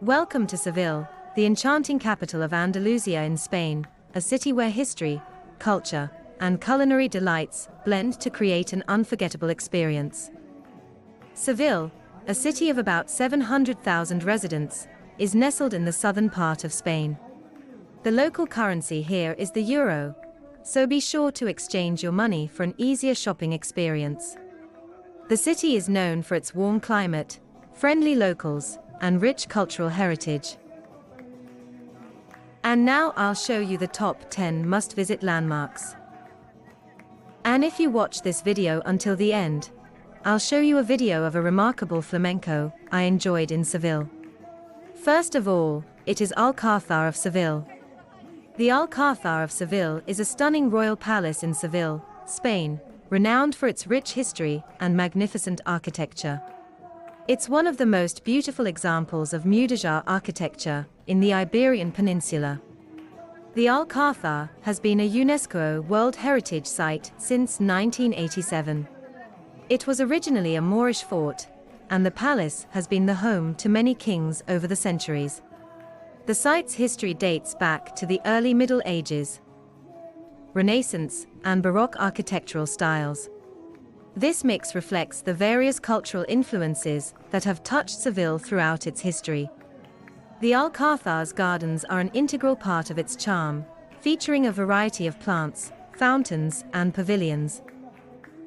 Welcome to Seville, the enchanting capital of Andalusia in Spain, a city where history, culture, and culinary delights blend to create an unforgettable experience. Seville, a city of about 700,000 residents, is nestled in the southern part of Spain. The local currency here is the euro, so be sure to exchange your money for an easier shopping experience. The city is known for its warm climate, friendly locals, and rich cultural heritage. And now I'll show you the top 10 must-visit landmarks. And if you watch this video until the end, I'll show you a video of a remarkable flamenco I enjoyed in Seville. First of all, it is Alcázar of Seville. The Alcázar of Seville is a stunning royal palace in Seville, Spain, renowned for its rich history and magnificent architecture. It's one of the most beautiful examples of Mudéjar architecture in the Iberian Peninsula. The Alcázar has been a UNESCO World Heritage Site since 1987. It was originally a Moorish fort, and the palace has been the home to many kings over the centuries. The site's history dates back to the early Middle Ages, Renaissance, and Baroque architectural styles. This mix reflects the various cultural influences that have touched Seville throughout its history. The Alcázar's gardens are an integral part of its charm, featuring a variety of plants, fountains, and pavilions.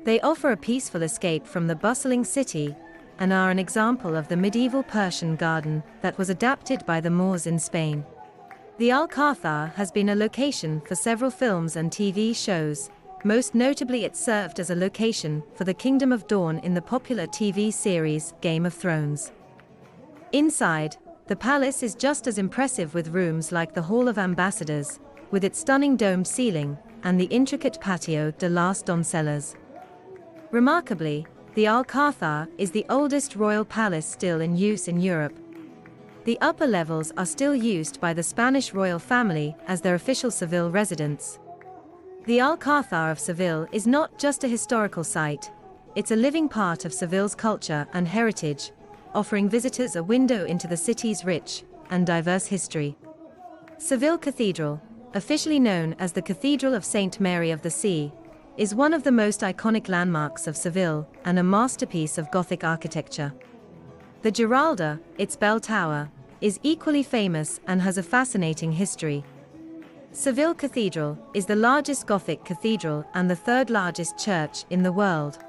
They offer a peaceful escape from the bustling city and are an example of the medieval Persian garden that was adapted by the Moors in Spain. The Alcázar has been a location for several films and TV shows. Most notably, it served as a location for the Kingdom of Dawn in the popular TV series Game of Thrones. Inside, the palace is just as impressive, with rooms like the Hall of Ambassadors, with its stunning domed ceiling, and the intricate Patio de las Doncellas. Remarkably, the Alcázar is the oldest royal palace still in use in Europe. The upper levels are still used by the Spanish royal family as their official Seville residence. The Alcázar of Seville is not just a historical site, it's a living part of Seville's culture and heritage, offering visitors a window into the city's rich and diverse history. Seville Cathedral, officially known as the Cathedral of Saint Mary of the Sea, is one of the most iconic landmarks of Seville and a masterpiece of Gothic architecture. The Giralda, its bell tower, is equally famous and has a fascinating history. Seville Cathedral is the largest Gothic cathedral and the third largest church in the world.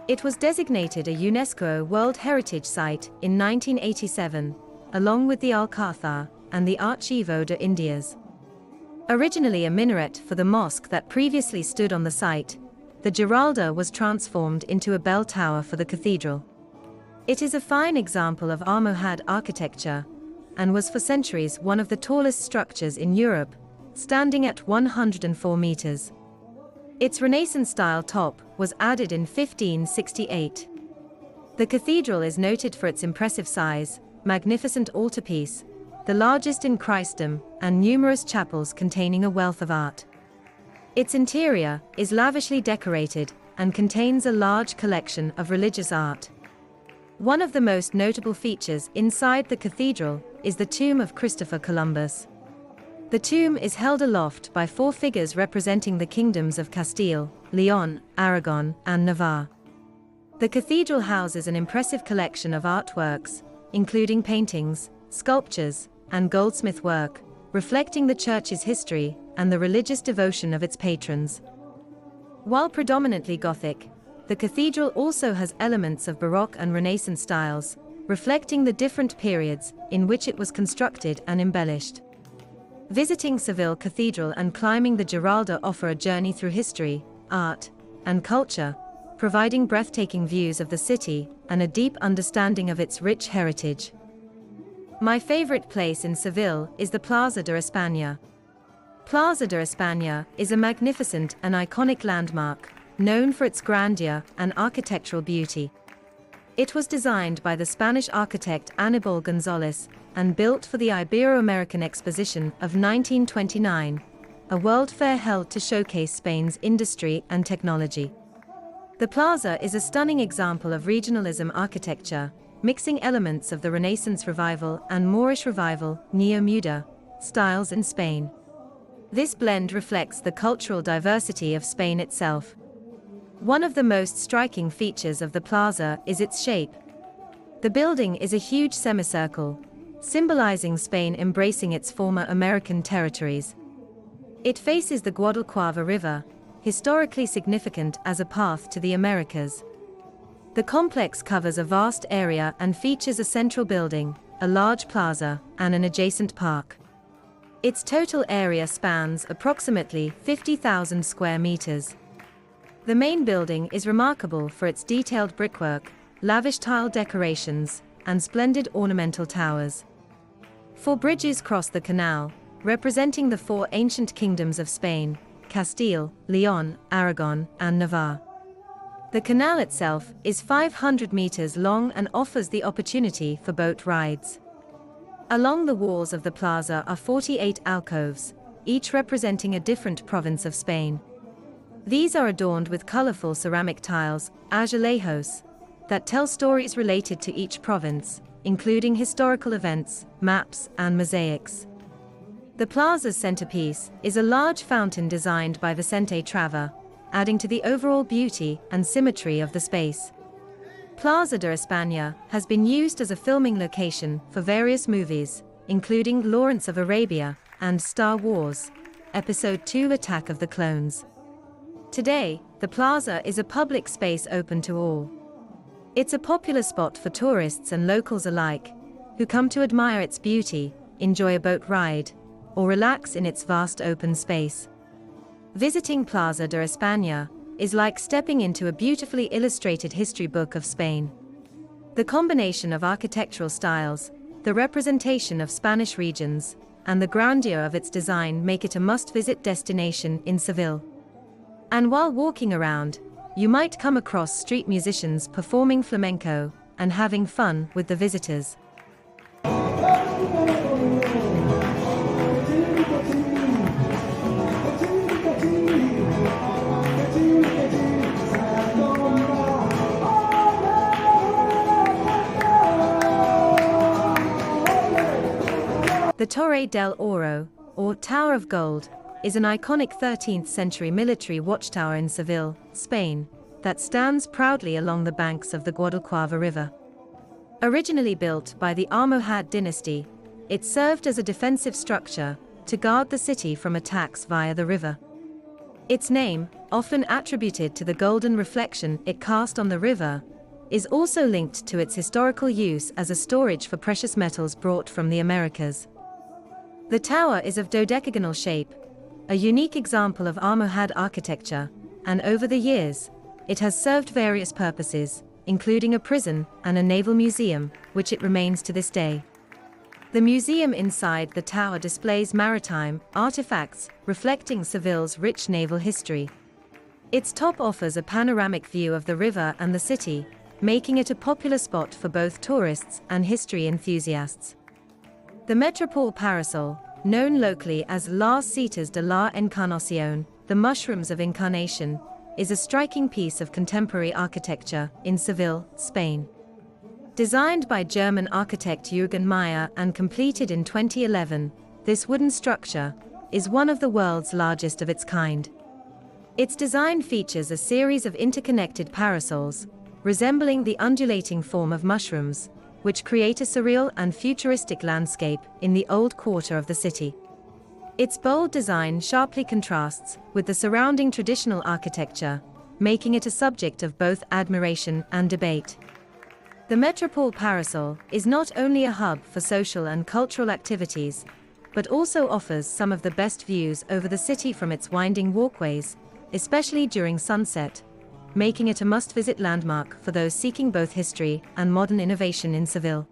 It was designated a UNESCO World Heritage Site in 1987, along with the Alcázar and the Archivo de Indias. Originally a minaret for the mosque that previously stood on the site, the Giralda was transformed into a bell tower for the cathedral. It is a fine example of Almohad architecture, and was for centuries one of the tallest structures in Europe, standing at 104 meters. Its Renaissance-style top was added in 1568. The cathedral is noted for its impressive size, magnificent altarpiece, the largest in Christendom, and numerous chapels containing a wealth of art. Its interior is lavishly decorated and contains a large collection of religious art. One of the most notable features inside the cathedral is the tomb of Christopher Columbus. The tomb is held aloft by four figures representing the kingdoms of Castile, Leon, Aragon, and Navarre. The cathedral houses an impressive collection of artworks, including paintings, sculptures, and goldsmith work, reflecting the church's history and the religious devotion of its patrons. While predominantly Gothic, the cathedral also has elements of Baroque and Renaissance styles, reflecting the different periods in which it was constructed and embellished. Visiting Seville Cathedral and climbing the Giralda offer a journey through history, art, and culture, providing breathtaking views of the city and a deep understanding of its rich heritage. My favorite place in Seville is the Plaza de España. Plaza de España is a magnificent and iconic landmark, known for its grandeur and architectural beauty. It was designed by the Spanish architect Aníbal González and built for the Ibero-American Exposition of 1929, a world fair held to showcase Spain's industry and technology. The plaza is a stunning example of regionalism architecture, mixing elements of the Renaissance Revival and Moorish Revival, Neo-Muda, styles in Spain. This blend reflects the cultural diversity of Spain itself. One of the most striking features of the plaza is its shape. The building is a huge semicircle, symbolizing Spain embracing its former American territories. It faces the Guadalquivir River, historically significant as a path to the Americas. The complex covers a vast area and features a central building, a large plaza, and an adjacent park. Its total area spans approximately 50,000 square meters. The main building is remarkable for its detailed brickwork, lavish tile decorations, and splendid ornamental towers. Four bridges cross the canal, representing the four ancient kingdoms of Spain: Castile, Leon, Aragon, and Navarre. The canal itself is 500 meters long and offers the opportunity for boat rides. Along the walls of the plaza are 48 alcoves, each representing a different province of Spain. These are adorned with colorful ceramic tiles, azulejos, that tell stories related to each province, including historical events, maps, and mosaics. The plaza's centerpiece is a large fountain designed by Vicente Trava, adding to the overall beauty and symmetry of the space. Plaza de España has been used as a filming location for various movies, including Lawrence of Arabia and Star Wars, Episode II: Attack of the Clones. Today, the plaza is a public space open to all. It's a popular spot for tourists and locals alike, who come to admire its beauty, enjoy a boat ride, or relax in its vast open space. Visiting Plaza de España is like stepping into a beautifully illustrated history book of Spain. The combination of architectural styles, the representation of Spanish regions, and the grandeur of its design make it a must-visit destination in Seville. And while walking around, you might come across street musicians performing flamenco and having fun with the visitors. The Torre del Oro, or Tower of Gold, is an iconic 13th-century military watchtower in Seville, Spain, that stands proudly along the banks of the Guadalquivir River. Originally built by the Almohad dynasty, it served as a defensive structure to guard the city from attacks via the river. Its name, often attributed to the golden reflection it cast on the river, is also linked to its historical use as a storage for precious metals brought from the Americas. The tower is of dodecagonal shape, a unique example of Almohad architecture, and over the years, it has served various purposes, including a prison and a naval museum, which it remains to this day. The museum inside the tower displays maritime artifacts reflecting Seville's rich naval history. Its top offers a panoramic view of the river and the city, making it a popular spot for both tourists and history enthusiasts. The Metropol Parasol, known locally as Las Setas de la Encarnación, the Mushrooms of Incarnation, is a striking piece of contemporary architecture in Seville, Spain. Designed by German architect Jürgen Meyer and completed in 2011, this wooden structure is one of the world's largest of its kind. Its design features a series of interconnected parasols, resembling the undulating form of mushrooms, which create a surreal and futuristic landscape in the old quarter of the city. Its bold design sharply contrasts with the surrounding traditional architecture, making it a subject of both admiration and debate. The Metropol Parasol is not only a hub for social and cultural activities, but also offers some of the best views over the city from its winding walkways, especially during sunset, making it a must-visit landmark for those seeking both history and modern innovation in Seville.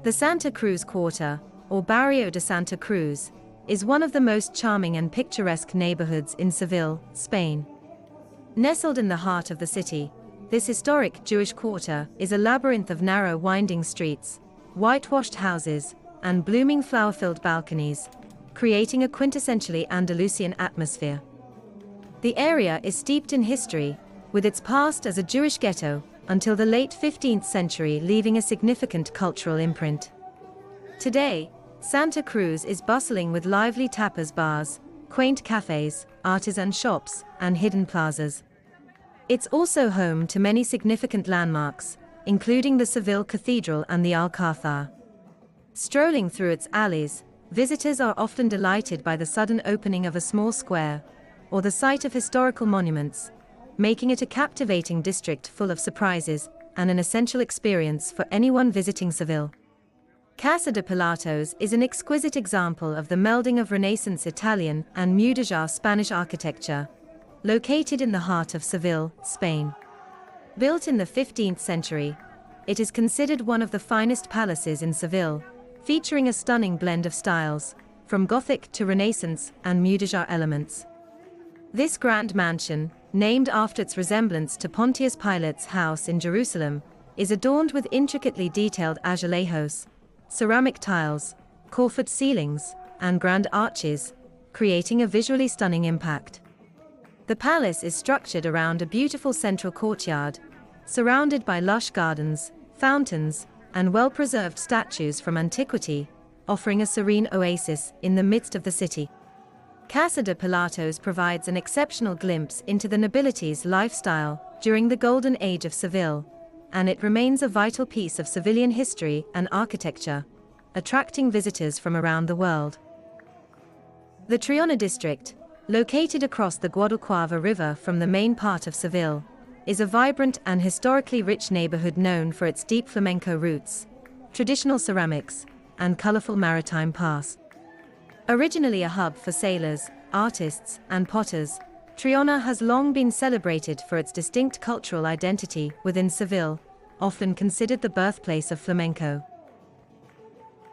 The Santa Cruz Quarter, or Barrio de Santa Cruz, is one of the most charming and picturesque neighborhoods in Seville, Spain. Nestled in the heart of the city, this historic Jewish quarter is a labyrinth of narrow winding streets, whitewashed houses, and blooming flower-filled balconies, creating a quintessentially Andalusian atmosphere. The area is steeped in history, with its past as a Jewish ghetto, until the late 15th century, leaving a significant cultural imprint. Today, Santa Cruz is bustling with lively tapas bars, quaint cafes, artisan shops, and hidden plazas. It's also home to many significant landmarks, including the Seville Cathedral and the Alcázar. Strolling through its alleys, visitors are often delighted by the sudden opening of a small square, or the sight of historical monuments, making it a captivating district full of surprises and an essential experience for anyone visiting Seville. Casa de Pilatos is an exquisite example of the melding of Renaissance Italian and Mudéjar Spanish architecture, located in the heart of Seville, Spain. Built in the 15th century, it is considered one of the finest palaces in Seville, featuring a stunning blend of styles, from Gothic to Renaissance and Mudéjar elements. This grand mansion, named after its resemblance to Pontius Pilate's house in Jerusalem, is adorned with intricately detailed azulejos, ceramic tiles, Corford ceilings, and grand arches, creating a visually stunning impact. The palace is structured around a beautiful central courtyard, surrounded by lush gardens, fountains, and well-preserved statues from antiquity, offering a serene oasis in the midst of the city. Casa de Pilatos provides an exceptional glimpse into the nobility's lifestyle during the Golden Age of Seville, and it remains a vital piece of Sevillian history and architecture, attracting visitors from around the world. The Triana District, located across the Guadalquivir River from the main part of Seville, is a vibrant and historically rich neighborhood known for its deep flamenco roots, traditional ceramics, and colorful maritime past. Originally a hub for sailors, artists, and potters, Triana has long been celebrated for its distinct cultural identity within Seville, often considered the birthplace of flamenco.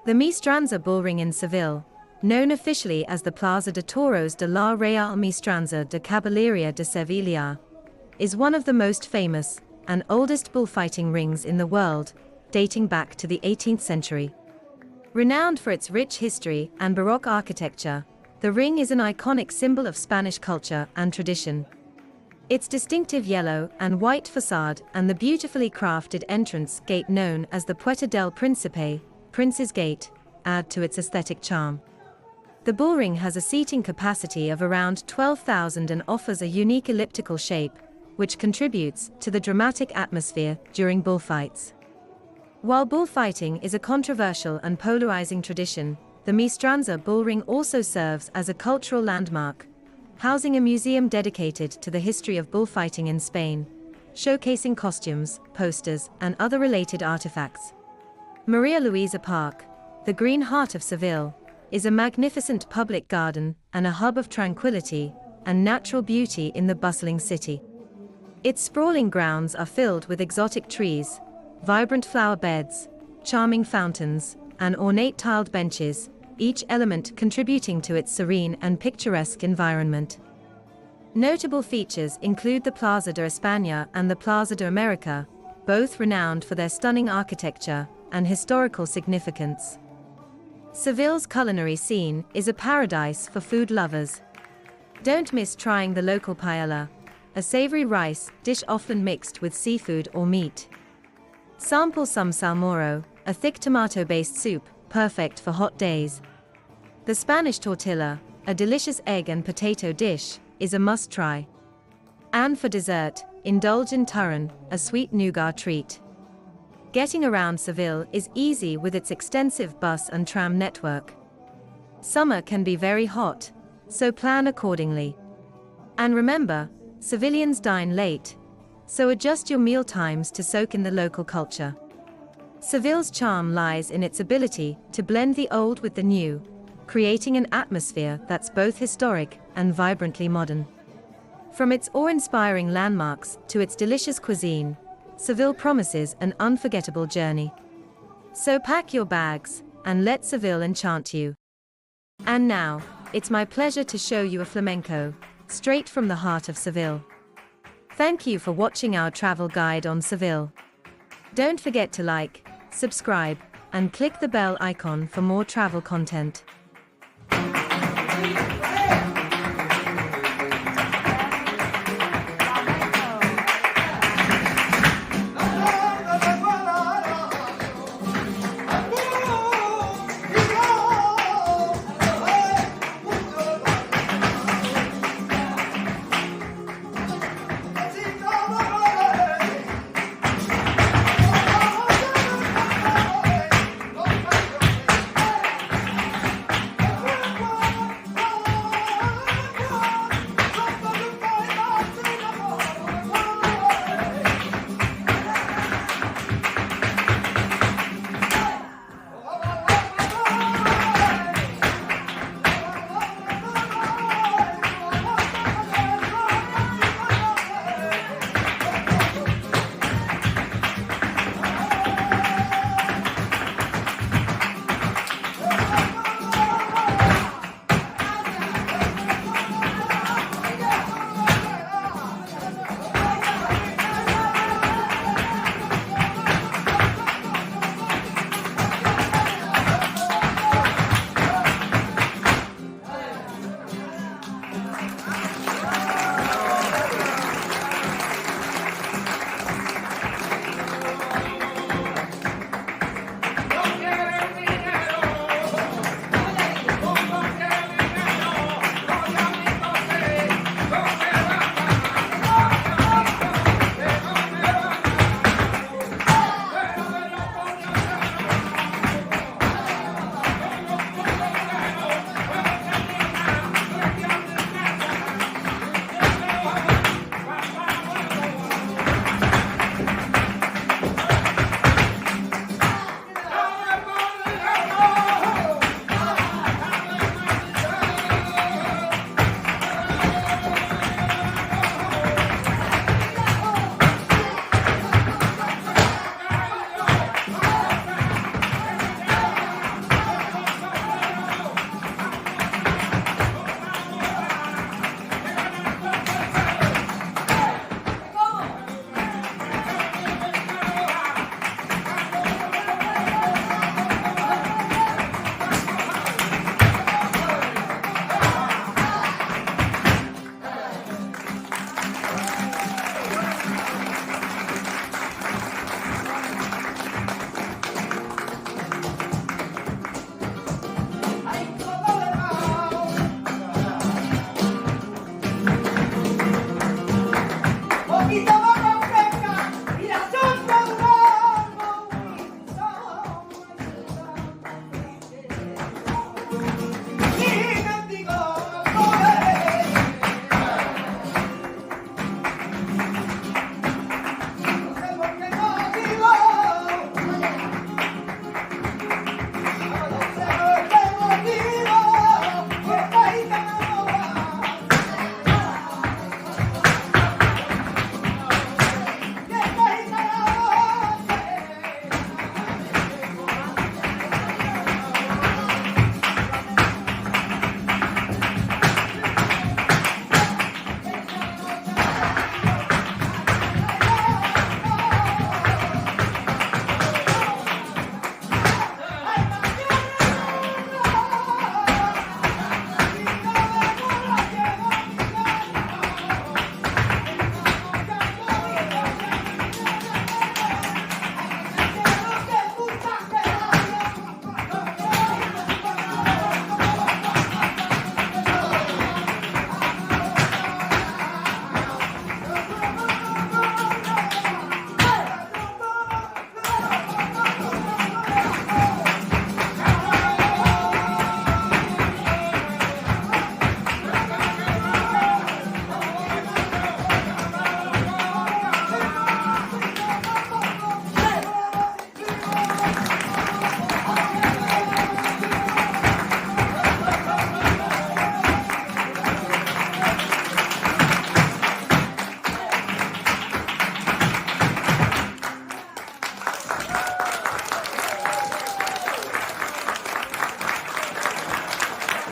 The Maestranza bullring in Seville, known officially as the Plaza de Toros de la Real Maestranza de Caballeria de Sevilla, is one of the most famous and oldest bullfighting rings in the world, dating back to the 18th century. Renowned for its rich history and Baroque architecture, the ring is an iconic symbol of Spanish culture and tradition. Its distinctive yellow and white facade and the beautifully crafted entrance gate known as the Puerta del Príncipe, Prince's Gate, add to its aesthetic charm. The bullring has a seating capacity of around 12,000 and offers a unique elliptical shape, which contributes to the dramatic atmosphere during bullfights. While bullfighting is a controversial and polarizing tradition, the Maestranza bullring also serves as a cultural landmark, housing a museum dedicated to the history of bullfighting in Spain, showcasing costumes, posters, and other related artifacts. Maria Luisa Park, the Green Heart of Seville, is a magnificent public garden and a hub of tranquility and natural beauty in the bustling city. Its sprawling grounds are filled with exotic trees, vibrant flower beds, charming fountains, and ornate tiled benches, each element contributing to its serene and picturesque environment. Notable features include the Plaza de España and the Plaza de América, both renowned for their stunning architecture and historical significance. Seville's culinary scene is a paradise for food lovers. Don't miss trying the local paella, a savory rice dish often mixed with seafood or meat. Sample some salmoro, a thick tomato-based soup, perfect for hot days. The Spanish tortilla, a delicious egg and potato dish, is a must-try. And for dessert, indulge in turrón, a sweet nougat treat. Getting around Seville is easy with its extensive bus and tram network. Summer can be very hot, so plan accordingly. And remember, Sevillians dine late, so adjust your meal times to soak in the local culture. Seville's charm lies in its ability to blend the old with the new, creating an atmosphere that's both historic and vibrantly modern. From its awe-inspiring landmarks to its delicious cuisine, Seville promises an unforgettable journey. So pack your bags and let Seville enchant you. And now, it's my pleasure to show you a flamenco, straight from the heart of Seville. Thank you for watching our travel guide on Seville. Don't forget to like, subscribe, and click the bell icon for more travel content.